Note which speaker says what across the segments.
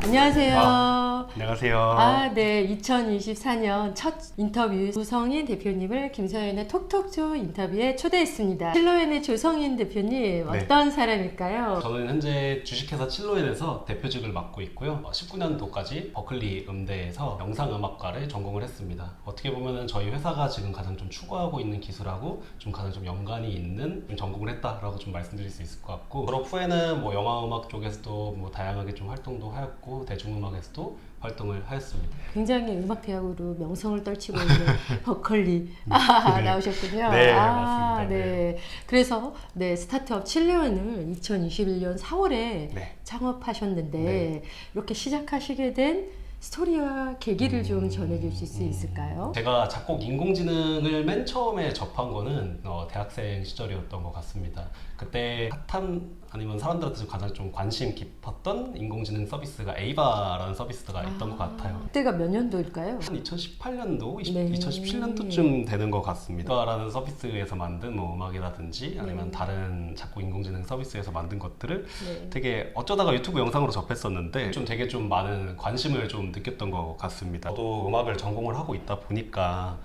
Speaker 1: 안녕하세요.
Speaker 2: 안녕하세요.
Speaker 1: 네. 2024년 첫 인터뷰 조성인 대표님을 김서연의 톡톡쇼 인터뷰에 초대했습니다. 칠로엔의 조성인 대표님, 어떤 사람일까요?
Speaker 2: 저는 현재 주식회사 칠로엔에서 대표직을 맡고 있고요. 19년도까지 버클리 음대에서 영상음악과를 전공을 했습니다. 어떻게 보면 저희 회사가 지금 가장 좀 추구하고 있는 기술하고 좀 가장 좀 연관이 있는 전공을 했다라고 좀 말씀드릴 수 있을 것 같고, 졸업 후에는 뭐 영화음악 쪽에서도 뭐 다양하게 좀 활동도 하였고 대중음악에서도 활동을 하였습니다.
Speaker 1: 굉장히 음악대학으로 명성을 떨치고 있는 버클리 나오셨군요.
Speaker 2: 네, 맞습니다.
Speaker 1: 네. 그래서 스타트업 칠로엔을 2021년 4월에 창업하셨는데 이렇게 시작하시게 된 스토리와 계기를 좀 전해주실 수 있을까요?
Speaker 2: 제가 작곡 인공지능을 맨 처음에 접한 거는 대학생 시절이었던 것 같습니다. 그때 핫한 아니면 사람들한테 가장 좀 관심 깊었던 인공지능 서비스가 에이바라는 서비스가 있던 것 같아요.
Speaker 1: 그때가 몇 년도일까요?
Speaker 2: 한 2018년도, 2017년도쯤 되는 것 같습니다. 에이바라는 서비스에서 만든 뭐 음악이라든지 아니면 다른 작곡 인공지능 서비스에서 만든 것들을 되게 어쩌다가 유튜브 영상으로 접했었는데 좀 되게 좀 많은 관심을 좀 느꼈던 것 같습니다. 저도 음악을 전공을 하고 있다 보니까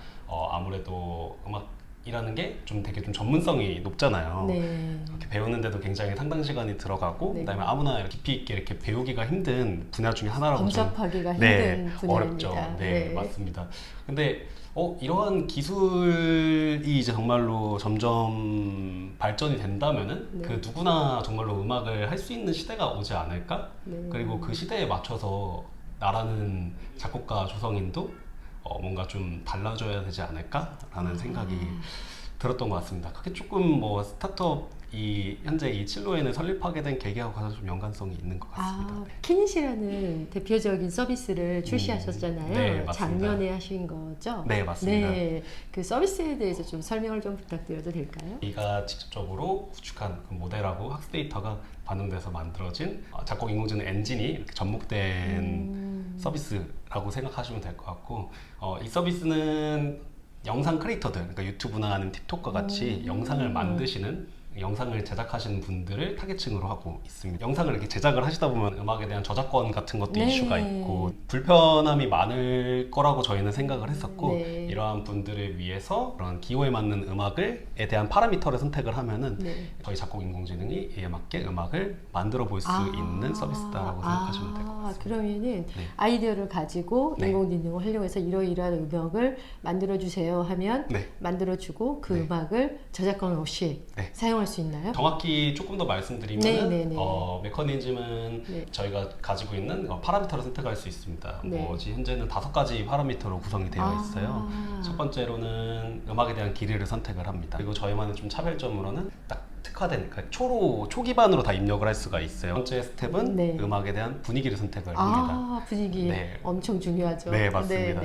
Speaker 2: 아무래도 음악이라는 게 좀 되게 좀 전문성이 높잖아요. 이렇게 배우는데도 굉장히 상당 시간이 들어가고 그다음에 아무나 깊이 있게 이렇게 배우기가 힘든 분야 중에 하나라고
Speaker 1: 범접하기가 힘든 분야입니다.
Speaker 2: 어렵죠. 네, 맞습니다. 근데 이러한 기술이 이제 정말로 점점 발전이 된다면은 그 누구나 정말로 음악을 할 수 있는 시대가 오지 않을까? 그리고 그 시대에 맞춰서 나라는 작곡가 조성인도 뭔가 좀 달라져야 되지 않을까라는 생각이 들었던 것 같습니다. 그게 조금 뭐 스타트업이 현재 이 칠로엔을 설립하게 된 계기하고 가장 좀 연관성이 있는 것 같습니다.
Speaker 1: 키닛이라는 대표적인 서비스를 출시하셨잖아요.
Speaker 2: 네, 맞습니다.
Speaker 1: 작년에 하신 거죠?
Speaker 2: 네, 맞습니다.
Speaker 1: 그 서비스에 대해서 좀 설명을 좀 부탁드려도 될까요?
Speaker 2: 우리가 직접적으로 구축한 그 모델하고 학습 데이터가 반영돼서 만들어진 작곡 인공지능 엔진이 이렇게 접목된 서비스라고 생각하시면 될 것 같고, 이 서비스는 영상 크리에이터들, 그러니까 유튜브나 아니면 틱톡과 같이 영상을 만드시는, 영상을 제작하시는 분들을 타겟층으로 하고 있습니다. 영상을 이렇게 제작을 하시다 보면 음악에 대한 저작권 같은 것도 이슈가 있고 불편함이 많을 거라고 저희는 생각을 했었고, 이러한 분들을 위해서 그런 기호에 맞는 음악에 대한 파라미터를 선택을 하면은 저희 작곡 인공지능이 이에 맞게 음악을 만들어 볼 수 있는 서비스다라고 생각하시면 될 것 같습니다.
Speaker 1: 그러면은 아이디어를 가지고 인공지능을 활용해서 이러이러한 음악을 만들어 주세요 하면 만들어 주고 그 음악을 저작권 없이 사용할 수 있나요?
Speaker 2: 정확히 조금 더 말씀드리면 메커니즘은 저희가 가지고 있는 파라미터를 선택할 수 있습니다. 현재는 5가지 파라미터로 구성이 되어 있어요. 첫 번째로는 음악에 대한 길이를 선택을 합니다. 그리고 저희만의 좀 차별점으로는 딱 특화된, 그러니까 초 기반으로 다 입력을 할 수가 있어요. 첫 번째 스텝은 음악에 대한 분위기를 선택을 합니다.
Speaker 1: 분위기 엄청 중요하죠.
Speaker 2: 네, 맞습니다.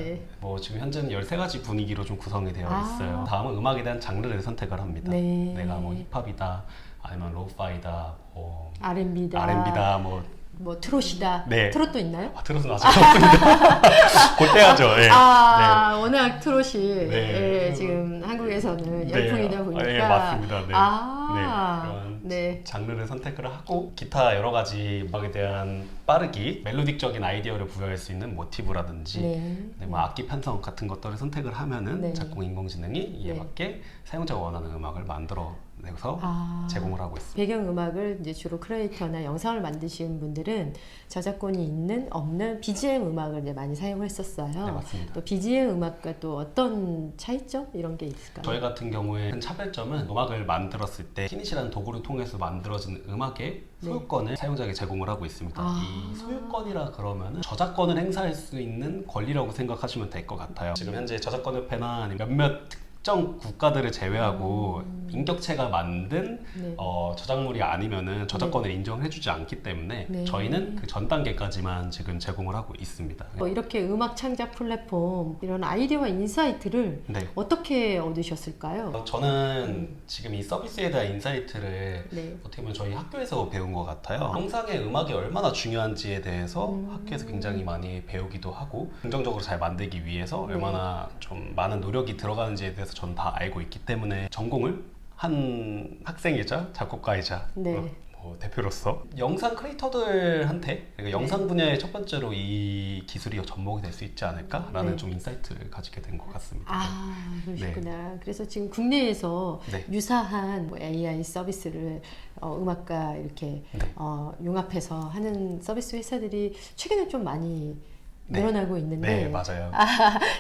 Speaker 2: 지금 현재는 13가지 분위기로 좀 구성이 되어 있어요. 다음은 음악에 대한 장르를 선택을 합니다. 내가 뭐 힙합이다, 아니면 로우파이다, R&B다,
Speaker 1: 뭐 트롯이다. 트롯도 있나요?
Speaker 2: 트롯은 아직 없습니다. 곧 해야죠.
Speaker 1: 워낙 트롯이 지금 한국에서는 열풍이다 보니까.
Speaker 2: 맞습니다. 그런 장르를 선택을 하고 기타 여러 가지 음악에 대한 빠르기, 멜로딕적인 아이디어를 부여할 수 있는 모티브라든지 악기 편성 같은 것들을 선택을 하면은 작곡 인공지능이 이에 맞게 사용자가 원하는 음악을 만들어 내서 제공을 하고 있습니다.
Speaker 1: 배경음악을 이제 주로 크리에이터나 영상을 만드시는 분들은 저작권이 있는 없는 BGM 음악을 이제 많이 사용했었어요.
Speaker 2: 네, 맞습니다.
Speaker 1: 또 BGM 음악과 또 어떤 차이점 이런 게 있을까요?
Speaker 2: 저희 같은 경우에 큰 차별점은 음악을 만들었을 때 키닛이라는 도구를 통해서 만들어진 음악의 소유권을 사용자에게 제공을 하고 있습니다. 이 소유권이라 그러면은 저작권을 행사할 수 있는 권리라고 생각하시면 될 것 같아요. 지금 현재 저작권협회나 몇몇 특정 국가들을 제외하고 인격체가 만든
Speaker 1: 네.
Speaker 2: 저작물이 아니면은 저작권을 인정해주지 않기 때문에
Speaker 1: 네.
Speaker 2: 저희는 그 전 단계까지만 지금 제공을 하고 있습니다.
Speaker 1: 이렇게 음악 창작 플랫폼 이런 아이디어와 인사이트를
Speaker 2: 네.
Speaker 1: 어떻게 얻으셨을까요?
Speaker 2: 저는 지금 이 서비스에 대한 인사이트를
Speaker 1: 네.
Speaker 2: 어떻게 보면 저희 학교에서 배운 것 같아요. 영상의 음악이 얼마나 중요한지에 대해서 학교에서 굉장히 많이 배우기도 하고 긍정적으로 잘 만들기 위해서
Speaker 1: 네.
Speaker 2: 얼마나 좀 많은 노력이 들어가는지에 대해서 저는 다 알고 있기 때문에 전공을 한 학생이자 작곡가이자
Speaker 1: 네.
Speaker 2: 대표로서 영상 크리에이터들한테 그러니까 영상 분야의 첫 번째로 이 기술이 접목이 될 수 있지 않을까라는
Speaker 1: 네.
Speaker 2: 좀 인사이트를 가지게 된 것 같습니다.
Speaker 1: 아, 그러시구나. 그래서 지금 국내에서
Speaker 2: 네.
Speaker 1: 유사한 AI 서비스를 음악과 이렇게
Speaker 2: 네.
Speaker 1: 융합해서 하는 서비스 회사들이 최근에 좀 많이 늘어나고 있는데
Speaker 2: 네, 맞아요.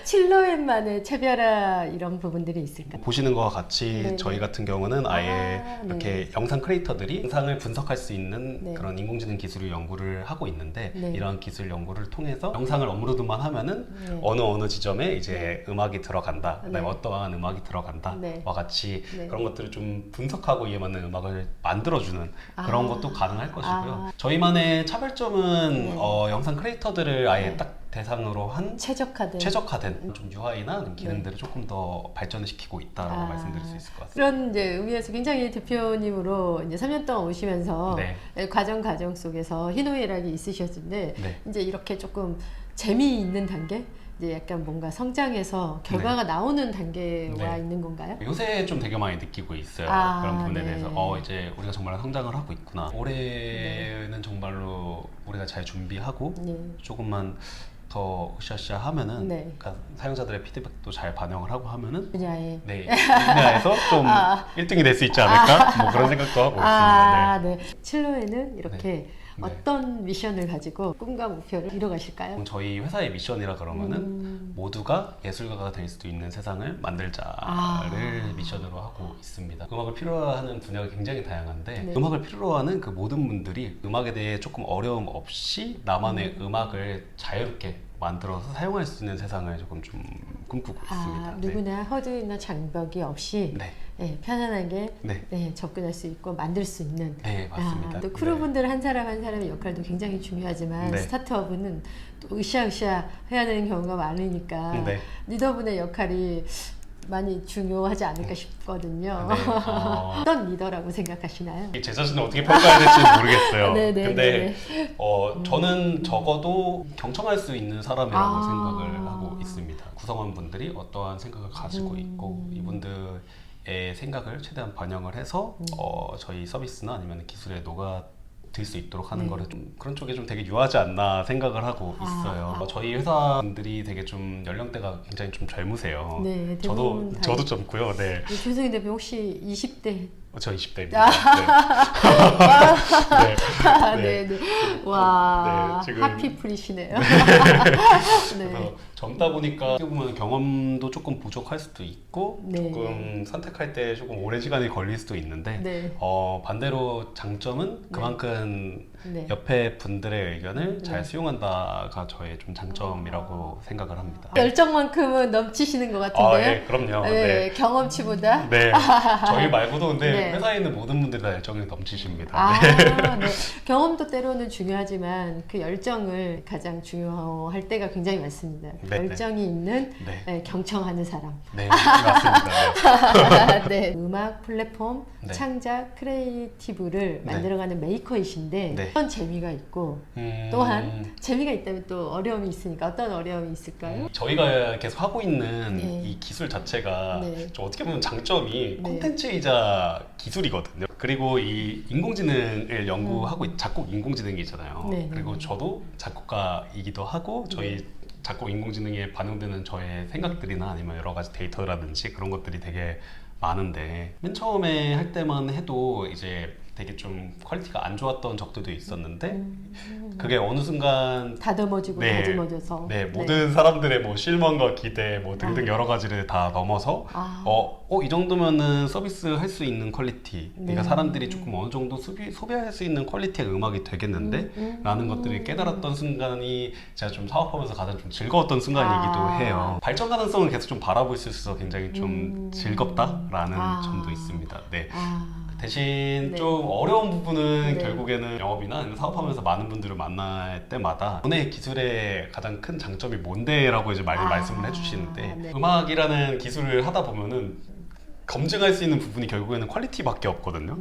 Speaker 1: 칠로엔만의 차별화 이런 부분들이 있을까요?
Speaker 2: 보시는 것과 같이
Speaker 1: 네.
Speaker 2: 저희 같은 경우는 아예 이렇게
Speaker 1: 네.
Speaker 2: 영상 크리에이터들이 영상을 분석할 수 있는
Speaker 1: 네.
Speaker 2: 그런 인공지능 기술을 연구를 하고 있는데
Speaker 1: 네.
Speaker 2: 이런 기술 연구를 통해서 영상을 업로드만 하면은
Speaker 1: 네.
Speaker 2: 어느 지점에 이제 음악이 들어간다, 그다음에
Speaker 1: 네.
Speaker 2: 어떠한 음악이 들어간다와
Speaker 1: 네.
Speaker 2: 같이
Speaker 1: 네.
Speaker 2: 그런 것들을 좀 분석하고 이에 맞는 음악을 만들어주는 그런 것도 가능할 것이고요.
Speaker 1: 아.
Speaker 2: 저희만의 차별점은
Speaker 1: 네.
Speaker 2: 영상 크리에이터들을 아예
Speaker 1: 네.
Speaker 2: 딱 대상으로 한
Speaker 1: 최적화된
Speaker 2: 좀 UI나 기능들을 조금 더 발전을 시키고 있다라고 말씀드릴 수 있을 것 같습니다.
Speaker 1: 그런 이제 의미에서 굉장히 대표님으로 이제 3년 동안 오시면서
Speaker 2: 네.
Speaker 1: 과정 속에서 희노애락이 있으셨는데
Speaker 2: 네.
Speaker 1: 이제 이렇게 조금 재미있는 단계, 이제 약간 뭔가 성장해서 결과가 나오는 단계와
Speaker 2: 네.
Speaker 1: 있는 건가요?
Speaker 2: 요새 좀 되게 많이 느끼고 있어요. 그런 부분에 대해서 이제 우리가 정말 성장을 하고 있구나. 올해는 정말로 우리가 잘 준비하고
Speaker 1: 네.
Speaker 2: 조금만 더 으쌰으쌰 하면은
Speaker 1: 네.
Speaker 2: 그러니까 사용자들의 피드백도 잘 반영을 하고 하면은
Speaker 1: 분야에
Speaker 2: 네, 이 분야에서 좀 1등이 될 수 있지 않을까? 뭐 그런 생각도 하고 있습니다.
Speaker 1: 네. 칠로에는 이렇게
Speaker 2: 네.
Speaker 1: 어떤 미션을 가지고 꿈과 목표를 이뤄가실까요?
Speaker 2: 저희 회사의 미션이라 그러면은 모두가 예술가가 될 수도 있는 세상을 만들자를 미션으로 하고 있습니다. 음악을 필요로 하는 분야가 굉장히 다양한데
Speaker 1: 네.
Speaker 2: 음악을 필요로 하는 그 모든 분들이 음악에 대해 조금 어려움 없이 나만의 음악을 자유롭게 만들어서 사용할 수 있는 세상을 조금 좀 꿈꾸고 있습니다.
Speaker 1: 누구나 허들이나 장벽이 없이
Speaker 2: 네.
Speaker 1: 네, 편안하게
Speaker 2: 네.
Speaker 1: 접근할 수 있고 만들 수 있는.
Speaker 2: 네, 맞습니다.
Speaker 1: 또 크루분들 한 사람 한 사람의 역할도 굉장히 중요하지만
Speaker 2: 네.
Speaker 1: 스타트업은 또 으쌰으쌰 해야 되는 경우가 많으니까
Speaker 2: 네.
Speaker 1: 리더분의 역할이 많이 중요하지 않을까 싶거든요.
Speaker 2: 네.
Speaker 1: 어떤 리더라고 생각하시나요?
Speaker 2: 제 자신을 어떻게 평가해야 될지 모르겠어요.
Speaker 1: 네네,
Speaker 2: 근데 저는 적어도 경청할 수 있는 사람이라고 생각을 하고 있습니다. 구성원분들이 어떠한 생각을 가지고 있고 이분들의 생각을 최대한 반영을 해서 저희 서비스나 아니면 기술에 녹아들 수 있도록 하는 거를 좀 그런 쪽에 좀 되게 유하지 않나 생각을 하고 있어요. 저희 회사분들이 되게 좀 연령대가 굉장히 좀 젊으세요.
Speaker 1: 네,
Speaker 2: 저도 젊고요. 네.
Speaker 1: 조승희 대표 혹시 20대?
Speaker 2: 저 20대입니다.
Speaker 1: 네. 와,
Speaker 2: 네, 지금
Speaker 1: 하피풀이시네요.
Speaker 2: 그래서 젊다 보니까 어떻게 보면 경험도 조금 부족할 수도 있고 조금 선택할 때 조금 오랜 시간이 걸릴 수도 있는데 반대로 장점은 그만큼 옆에 분들의 의견을 잘 수용한다가 저의 좀 장점이라고 생각을 합니다.
Speaker 1: 열정만큼은 넘치시는 것 같은데요?
Speaker 2: 네, 그럼요.
Speaker 1: 네, 경험치보다?
Speaker 2: 네, 저희 말고도 근데 회사에 있는 모든 분들이 다 열정이 넘치십니다.
Speaker 1: 네. 경험도 때로는 중요하지만 그 열정을 가장 중요할 때가 굉장히 많습니다. 열정이 있는 경청하는 사람.
Speaker 2: 네, 맞습니다.
Speaker 1: 네. 음악 플랫폼 창작 크리에이티브를 만들어가는 메이커이신데 어떤 재미가 있고 또한 재미가 있다면 또 어려움이 있으니까 어떤 어려움이 있을까요?
Speaker 2: 저희가 계속 하고 있는 이 기술 자체가 좀 어떻게 보면 장점이 콘텐츠이자 기술이거든요. 그리고 이 인공지능을 연구하고 작곡 인공지능이잖아요. 그리고 저도 작곡가이기도 하고 저희 작곡 인공지능에 반영되는 저의 생각들이나 아니면 여러 가지 데이터라든지 그런 것들이 되게 많은데 맨 처음에 할 때만 해도 이제 되게 좀 퀄리티가 안 좋았던 적들도 있었는데 그게 어느 순간
Speaker 1: 다듬어지고
Speaker 2: 네,
Speaker 1: 다듬어져서
Speaker 2: 모든 사람들의 뭐 실망과 기대 뭐 등등 여러 가지를 다 넘어서 이 정도면은 서비스 할 수 있는 퀄리티, 그러니까 사람들이 조금 어느 정도 소비할 수 있는 퀄리티의 음악이 되겠는데 라는 것들을 깨달았던 순간이 제가 좀 사업하면서 가장 좀 즐거웠던 순간이기도 해요. 발전 가능성을 계속 좀 바라볼 수 있어서 굉장히 좀 즐겁다라는 점도 있습니다. 네. 대신 좀 어려운 부분은 결국에는 영업이나 아니면 사업하면서 많은 분들을 만날 때마다 본의 기술의 가장 큰 장점이 뭔데라고 이제 말씀을 해주시는데 음악이라는 기술을 하다 보면은 검증할 수 있는 부분이 결국에는 퀄리티밖에 없거든요.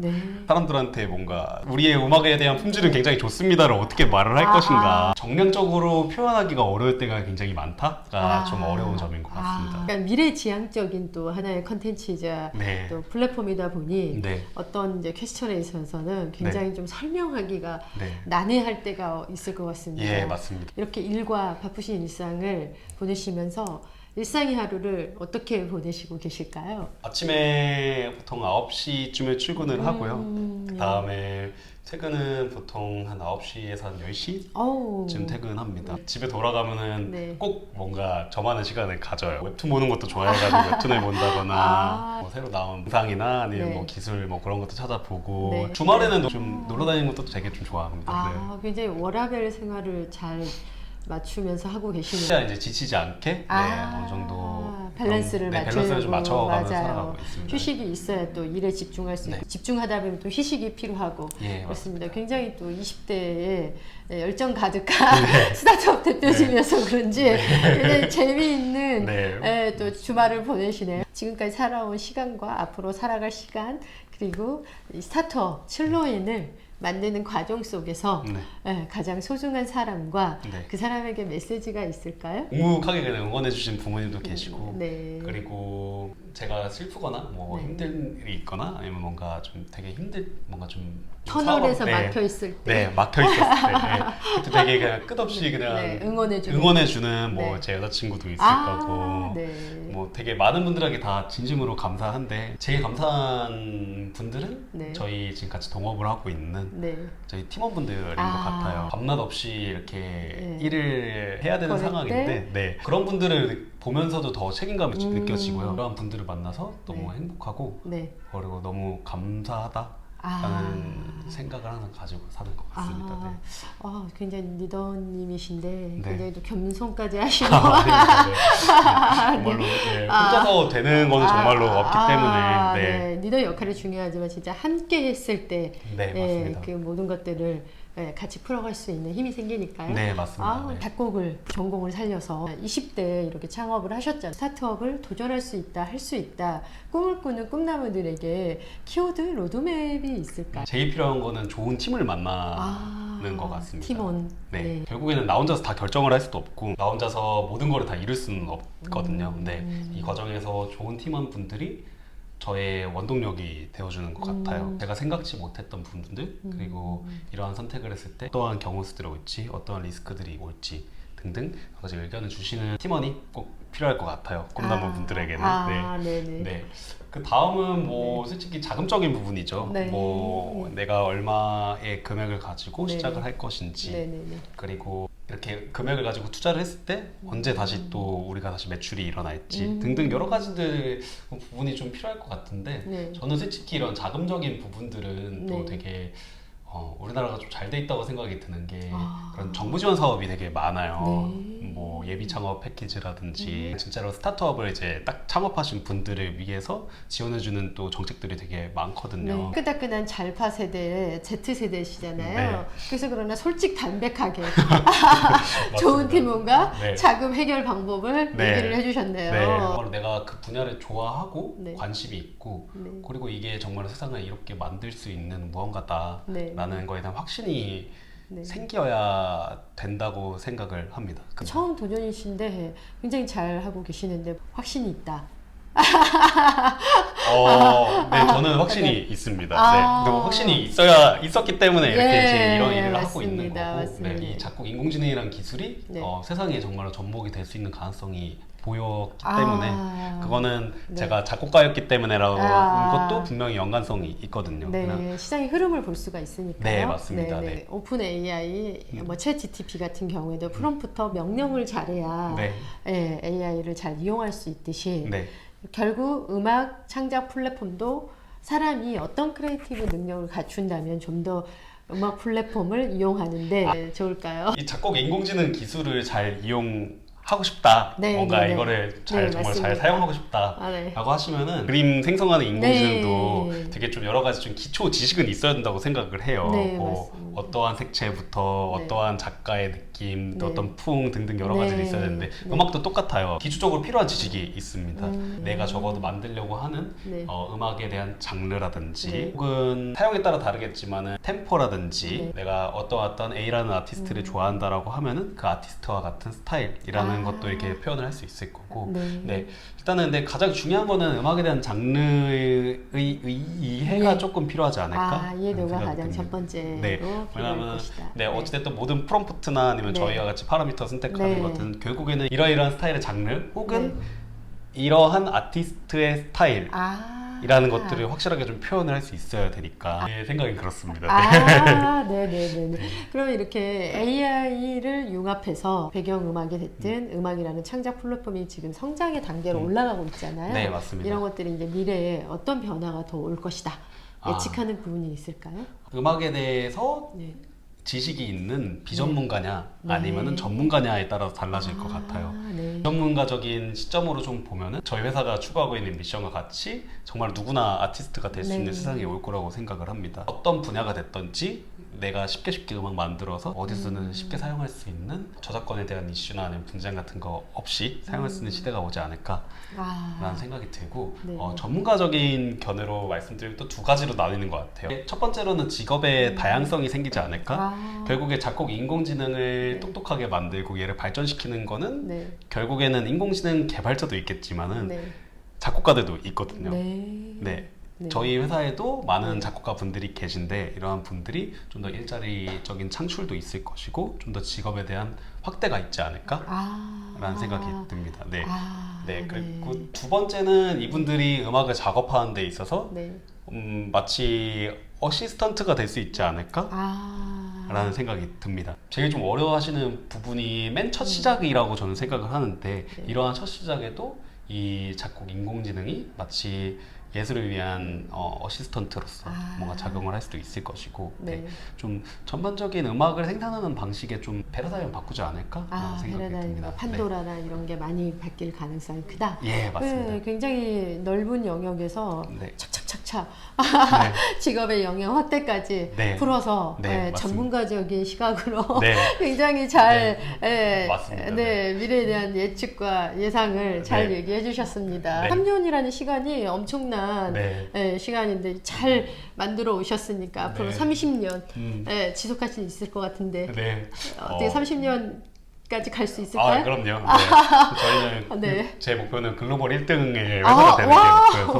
Speaker 2: 사람들한테 뭔가 우리의 음악에 대한 품질은 굉장히 좋습니다를 어떻게 말을 할 것인가, 정량적으로 표현하기가 어려울 때가 굉장히 많다가 좀 어려운 점인 것 같습니다.
Speaker 1: 그러니까 미래지향적인 또 하나의 컨텐츠이자 또 플랫폼이다 보니 어떤 이제 퀘스천에 있어서는 굉장히 좀 설명하기가 난해할 때가 있을 것 같습니다.
Speaker 2: 예, 맞습니다.
Speaker 1: 이렇게 일과 바쁘신 일상을 보내시면서 일상의 하루를 어떻게 보내시고 계실까요?
Speaker 2: 아침에 보통 9시쯤에 출근을 하고요. 그 다음에 퇴근은 보통 한 9시에서 한 10시쯤 퇴근합니다. 집에 돌아가면은 꼭 뭔가 저만의 시간을 가져요. 웹툰 보는 것도 좋아해가지고 웹툰을 본다거나 뭐 새로 나온 영상이나 아니면 뭐 기술 뭐 그런 것도 찾아보고 주말에는 좀 놀러 다니는 것도 되게 좀 좋아합니다.
Speaker 1: 굉장히 워라밸 생활을 잘 맞추면서 하고 계시는.
Speaker 2: 진짜 이제 지치지 않게 어느 정도
Speaker 1: 밸런스를
Speaker 2: 밸런스를 좀 맞춰가면서 살아가고 있습니다.
Speaker 1: 휴식이 있어야 또 일에 집중할 수 있고 집중하다 보면 또 휴식이 필요하고 그렇습니다. 굉장히 또 20대에 열정 가득한 스타트업 대표님이어서 그런지 굉장히 재미있는 또 주말을 보내시네요. 지금까지 살아온 시간과 앞으로 살아갈 시간 그리고 이 스타트업 슬로인을 만드는 과정 속에서 가장 소중한 사람과 그 사람에게 메시지가 있을까요?
Speaker 2: 묵묵하게 그냥 응원해주신 부모님도 계시고 그리고 제가 슬프거나 뭐 힘든 일이 있거나 아니면 뭔가 좀 되게 뭔가 좀
Speaker 1: 터널에서 막혀있을 때
Speaker 2: 막혀있었을 때 그때 되게 그냥 끝없이 그냥 응원해주는 뭐 제 여자친구도 있을 거고 뭐 되게 많은 분들에게 다 진심으로 감사한데 제일 감사한 분들은 저희 지금 같이 동업을 하고 있는 저희 팀원분들인 것 같아요. 밤낮 없이 이렇게 일을 해야 되는 상황인데 생각인데 그런 분들을 보면서도 더 책임감이 느껴지고요. 그런 분들을 만나서 너무 행복하고 그리고 너무 감사하다 라는 생각을 항상 가지고 사는 것 같습니다.
Speaker 1: 굉장히 리더님이신데 굉장히 또 겸손까지 하시고
Speaker 2: 정말로 혼자서 되는 거는 정말로 없기 때문에
Speaker 1: 리더 역할이 중요하지만 진짜 함께 했을 때
Speaker 2: 맞습니다.
Speaker 1: 그 모든 것들을 같이 풀어갈 수 있는 힘이 생기니까요.
Speaker 2: 네, 맞습니다.
Speaker 1: 작곡을 전공을 살려서 20대에 이렇게 창업을 하셨잖아요. 스타트업을 도전할 수 있다, 할 수 있다, 꿈을 꾸는 꿈나무들에게 키워드 로드맵이 있을까요?
Speaker 2: 제일 필요한 거는 좋은 팀을 만나는 것 같습니다.
Speaker 1: 팀원.
Speaker 2: 결국에는 나 혼자서 다 결정을 할 수도 없고 나 혼자서 모든 거를 다 이룰 수는 없거든요. 근데 이 과정에서 좋은 팀원분들이 저의 원동력이 되어주는 것 같아요. 제가 생각지 못했던 부분들 그리고 이러한 선택을 했을 때 어떠한 경우 수들이 올지 어떠한 리스크들이 올지 등등 여러 가지 의견을 주시는 팀원이 꼭 필요할 것 같아요. 꿈나무 분들에게는. 그 다음은 뭐 솔직히 자금적인 부분이죠. 뭐 내가 얼마의 금액을 가지고 시작을 할 것인지 그리고 이렇게 금액을 가지고 투자를 했을 때 언제 다시 또 우리가 다시 매출이 일어날지 등등 여러 가지들 부분이 좀 필요할 것 같은데 저는 솔직히 이런 자금적인 부분들은 또 되게 우리나라가 좀 잘 돼 있다고 생각이 드는 게 그런 정부 지원 사업이 되게 많아요. 뭐 예비 창업 패키지라든지 진짜로 스타트업을 이제 딱 창업하신 분들을 위해서 지원해주는 또 정책들이 되게 많거든요.
Speaker 1: 끄덕끄덕한 잘파 세대, Z 세대시잖아요. 그래서 그러나 솔직 담백하게 좋은 팀원과 자금 해결 방법을 얘기를 해주셨네요.
Speaker 2: 정말 내가 그 분야를 좋아하고 관심이 있고 그리고 이게 정말 세상을 이렇게 만들 수 있는 무언가다. 라는 거에 대한 확신이 생겨야 된다고 생각을 합니다.
Speaker 1: 처음 도전이신데 굉장히 잘 하고 계시는데 확신이 있다.
Speaker 2: 저는 확신이 있습니다. 그리고 확신이 있었기 때문에 이렇게 이제 이런 일을 하고 있는 거고 이 작곡 인공지능이라는 기술이 세상에 정말로 접목이 될 수 있는 가능성이 보였기 때문에 그거는
Speaker 1: 네.
Speaker 2: 제가 작곡가였기 때문에라는 것도 분명히 연관성이 있거든요.
Speaker 1: 네, 시장의 흐름을 볼 수가 있으니까요.
Speaker 2: 네, 맞습니다.
Speaker 1: 네, 네.
Speaker 2: 네.
Speaker 1: 오픈 AI, 뭐 챗GPT 같은 경우에도 프롬프터 명령을 잘해야
Speaker 2: 네.
Speaker 1: 예, AI를 잘 이용할 수 있듯이
Speaker 2: 네.
Speaker 1: 결국 음악 창작 플랫폼도 사람이 어떤 크리에이티브 능력을 갖춘다면 좀 더 음악 플랫폼을 이용하는데 좋을까요?
Speaker 2: 이 작곡 인공지능 기술을 잘 이용하고 싶다.
Speaker 1: 네,
Speaker 2: 뭔가
Speaker 1: 네, 네.
Speaker 2: 이거를
Speaker 1: 네,
Speaker 2: 정말
Speaker 1: 맞습니다.
Speaker 2: 잘 사용하고 싶다라고
Speaker 1: 네.
Speaker 2: 하시면은 그림 생성하는 인공지능도
Speaker 1: 네.
Speaker 2: 되게 좀 여러 가지 좀 기초 지식은 있어야 된다고 생각을 해요.
Speaker 1: 네,
Speaker 2: 뭐
Speaker 1: 맞습니다.
Speaker 2: 어떠한 색채부터
Speaker 1: 네.
Speaker 2: 어떠한 작가의 느낌, 또
Speaker 1: 네.
Speaker 2: 어떤 풍 등등 여러 가지가
Speaker 1: 네.
Speaker 2: 있어야 되는데
Speaker 1: 네.
Speaker 2: 음악도 똑같아요. 기초적으로 필요한 지식이 있습니다. 내가 적어도 만들려고 하는
Speaker 1: 네.
Speaker 2: 음악에 대한 장르라든지
Speaker 1: 네.
Speaker 2: 혹은 사용에 따라 다르겠지만은 템포라든지
Speaker 1: 네.
Speaker 2: 내가 어떤 A라는 아티스트를 좋아한다라고 하면은 그 아티스트와 같은 스타일이라는 것도 이렇게 표현을 할 수 있을 거고
Speaker 1: 네.
Speaker 2: 네. 일단은 근데 가장 중요한 거는 음악에 대한 장르의 이해가
Speaker 1: 예.
Speaker 2: 조금 필요하지 않을까?
Speaker 1: 이해도가
Speaker 2: 생각이
Speaker 1: 가장
Speaker 2: 듭니다.
Speaker 1: 첫 번째로
Speaker 2: 네.
Speaker 1: 필요할
Speaker 2: 왜냐하면
Speaker 1: 것이다.
Speaker 2: 네, 어찌됐든 모든 프롬프트나 아니면
Speaker 1: 네.
Speaker 2: 저희와 같이 파라미터 선택하는
Speaker 1: 네.
Speaker 2: 것은 결국에는 이러이러한 스타일의 장르 혹은 이러한 아티스트의 스타일 이라는 것들을 확실하게 좀 표현을 할 수 있어야 되니까 제 생각은 그렇습니다.
Speaker 1: 네네네. 그럼 이렇게 AI를 융합해서 배경음악이 됐든 음악이라는 창작 플랫폼이 지금 성장의 단계로 올라가고 있잖아요.
Speaker 2: 네, 맞습니다.
Speaker 1: 이런 것들이 이제 미래에 어떤 변화가 더 올 것이다. 예측하는 부분이 있을까요?
Speaker 2: 음악에 대해서
Speaker 1: 네.
Speaker 2: 지식이 있는 비전문가냐
Speaker 1: 네.
Speaker 2: 아니면은 전문가냐에 따라서 달라질 것 같아요.
Speaker 1: 네.
Speaker 2: 전문가적인 시점으로 좀 보면은 저희 회사가 추구하고 있는 미션과 같이 정말 누구나 아티스트가 될 수 있는
Speaker 1: 네.
Speaker 2: 세상이 올 거라고 생각을 합니다. 어떤 분야가 됐든지 내가 쉽게 음악 만들어서 어디서든 쉽게 사용할 수 있는 저작권에 대한 이슈나 아니면 분쟁 같은 거 없이 사용할 수 있는 시대가 오지 않을까라는 생각이 들고
Speaker 1: 네.
Speaker 2: 전문가적인 견해로 말씀드리면 또 두 가지로 나뉘는 것 같아요. 첫 번째로는 직업의 다양성이 생기지 않을까? 결국에 작곡 인공지능을 똑똑하게 만들고 얘를 발전시키는 거는
Speaker 1: 네.
Speaker 2: 결국에는 인공지능 개발자도 있겠지만은
Speaker 1: 네.
Speaker 2: 작곡가들도 있거든요.
Speaker 1: 네.
Speaker 2: 네.
Speaker 1: 네.
Speaker 2: 저희 회사에도 많은 작곡가 분들이 계신데 이러한 분들이 좀 더 일자리적인 창출도 있을 것이고 좀 더 직업에 대한 확대가 있지 않을까? 라는 생각이 듭니다. 네. 네. 그리고 두 번째는 이분들이 음악을 작업하는 데 있어서
Speaker 1: 네.
Speaker 2: 마치 어시스턴트가 될 수 있지 않을까? 라는 생각이 듭니다. 제일 좀 어려워하시는 부분이 맨 첫 시작이라고 저는 생각을 하는데 이러한 첫 시작에도 이 작곡 인공지능이 마치 예술을 위한 어시스턴트로서 뭔가 작용을 할 수도 있을 것이고 네. 좀 전반적인 음악을 생산하는 방식에 좀 패러다임을 바꾸지 않을까 라는 생각이 듭니다.
Speaker 1: 판도라나 네. 이런 게 많이 바뀔 가능성이 크다.
Speaker 2: 예, 맞습니다.
Speaker 1: 네, 굉장히 넓은 영역에서
Speaker 2: 네.
Speaker 1: 착착착착
Speaker 2: 네.
Speaker 1: 직업의 영역 확대까지
Speaker 2: 네.
Speaker 1: 풀어서
Speaker 2: 네,
Speaker 1: 전문가적인 시각으로
Speaker 2: 네.
Speaker 1: 굉장히 잘
Speaker 2: 맞습니다.
Speaker 1: 네, 미래에 대한 예측과 예상을 잘 얘기해 주셨습니다. 3년이라는 시간이 엄청난 시간인데 잘 만들어 오셨으니까 앞으로 30년 지속할 수 있을 것 같은데 어떻게 30년까지 갈 수 있을까요?
Speaker 2: 그럼요. 저희는 제 목표는 글로벌 1등의
Speaker 1: 되는
Speaker 2: 회사가 게 목표여서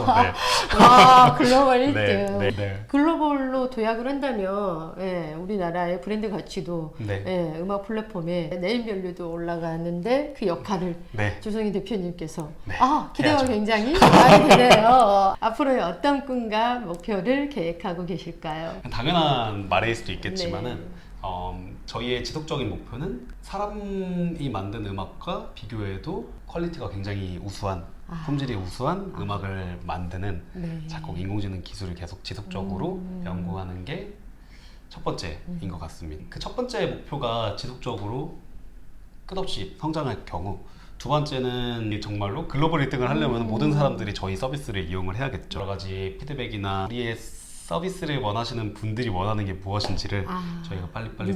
Speaker 1: 와, 글로벌 1등.
Speaker 2: 네.
Speaker 1: 글로벌로 도약을 한다면 우리나라의 브랜드 가치도 음악 플랫폼에 네임밸류도 올라가는데 그 역할을 조성희 대표님께서 기대가
Speaker 2: 해야죠.
Speaker 1: 굉장히 많이 되네요. 앞으로의 어떤 꿈과 목표를 계획하고 계실까요?
Speaker 2: 당연한 말일 수도 있겠지만은 저희의 지속적인 목표는 사람이 만든 음악과 비교해도 퀄리티가 굉장히 우수한 품질이 우수한 음악을 만드는 작곡 인공지능 기술을 계속 지속적으로 연구하는 게 첫 번째인 것 같습니다. 그 첫 번째 목표가 지속적으로 끝없이 성장할 경우 두 번째는 정말로 글로벌 1등을 하려면 모든 사람들이 저희 서비스를 이용을 해야겠죠. 여러 가지 피드백이나 우리의 서비스를 원하시는 분들이 원하는 게 무엇인지를 저희가 빨리빨리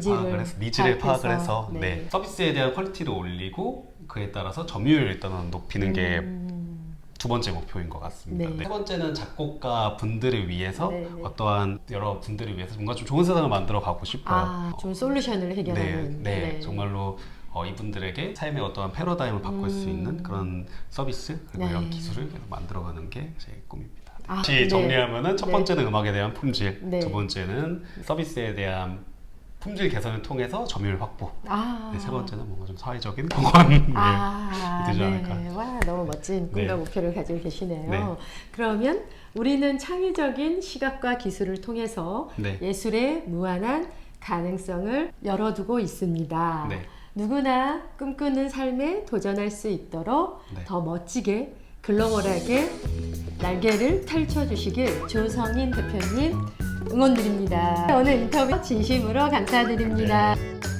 Speaker 2: 니즈를 파악을 해서 서비스에 대한 퀄리티를 올리고 그에 따라서 점유율을 일단은 높이는 게 두 번째 목표인 것 같습니다. 세 번째는 작곡가 분들을 위해서 어떠한 여러 분들을 위해서 뭔가 좀 좋은 세상을 만들어 가고 싶어요.
Speaker 1: 좀 솔루션을 해결하는.
Speaker 2: 정말로 이분들에게 삶의 어떠한 패러다임을 바꿀 수 있는 그런 서비스 그리고 이런 기술을 계속 만들어가는 게 제 꿈입니다. 다시 정리하면은 첫 번째는 음악에 대한 품질, 두 번째는 서비스에 대한 품질 개선을 통해서 점유율 확보. 네, 세 번째는 뭔가 좀 사회적인 공헌. 네, 되지 않을까.
Speaker 1: 와, 너무 멋진 꿈과
Speaker 2: 네.
Speaker 1: 목표를 가지고 계시네요.
Speaker 2: 네.
Speaker 1: 그러면 우리는 창의적인 시각과 기술을 통해서
Speaker 2: 네.
Speaker 1: 예술의 무한한 가능성을 열어두고 있습니다.
Speaker 2: 네.
Speaker 1: 누구나 꿈꾸는 삶에 도전할 수 있도록
Speaker 2: 네.
Speaker 1: 더 멋지게 글로벌하게 날개를 펼쳐주시길 조성인 대표님 응원드립니다. 오늘 인터뷰 진심으로 감사드립니다.
Speaker 2: 네.